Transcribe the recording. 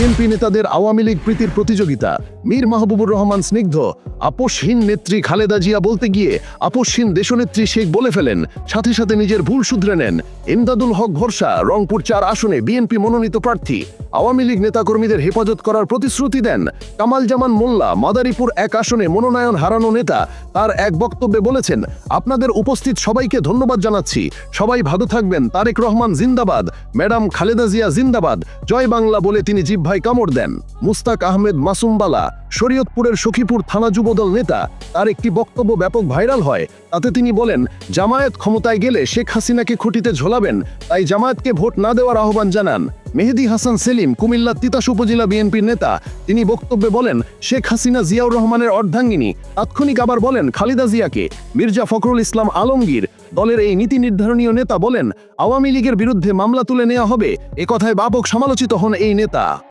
BNP নেতাদের আওয়ামী লীগ প্রীতির প্রতিযোগিতা। মীর মাহবুবুর রহমান স্নিগ্ধ। আপোষহীন নেত্রী খালেদা জিয়া বলতে গিয়ে আপোষহীন দেশনেত্রী শেখ বলে ফেলেন, সাথে সাথে নিজের ভুল শুধরে নেন। ইমদাদুল হক ভরসা রংপুর ৪ আসনে বিএনপি মনোনীত প্রার্থী। আওয়ামী লীগ নেতাকর্মীদের হেফাজত করার প্রতিশ্রুতি দেন। কামাল জামান মোল্লা মাদারীপুর ১ আসনে মনোনয়ন হারানো নেতা তার এক বক্তব্যে বলেছেন, আপনাদের উপস্থিত সবাইকে ধন্যবাদ জানাচ্ছি। সবাই ভালো থাকবেন। তারেক রহমান জিন্দাবাদ, ম্যাডাম খালেদা জিয়া জিন্দাবাদ, জয় বাংলা বলে তিনি জিহ্বায় কামড় দেন। মুস্তাক আহমেদ মাসুমবালা শরীয়তপুরের সখীপুর থানা যুবদল নেতা, তার একটি বক্তব্য ব্যাপক ভাইরাল হয়। তাতে তিনি বলেন, জামায়াত ক্ষমতায় গেলে শেখ হাসিনাকে খুঁটিতে ঝোলাবেন, তাই জামায়াতকে ভোট না দেওয়ার আহ্বান জানান। মেহেদী হাসান সেলিম কুমিল্লা তিতাস উপজেলা বিএনপির নেতা, তিনি বক্তব্যে বলেন, শেখ হাসিনা জিয়াউর রহমানের অর্ধাঙ্গিনী। তাৎক্ষণিক আবার বলেন খালেদা জিয়াকে। মির্জা ফখরুল ইসলাম আলমগীর দলের এই নীতি নির্ধারণীয় নেতা বলেন, আওয়ামী লীগের বিরুদ্ধে মামলা তুলে নেওয়া হবে। এ কথায় ব্যাপক সমালোচিত হন এই নেতা।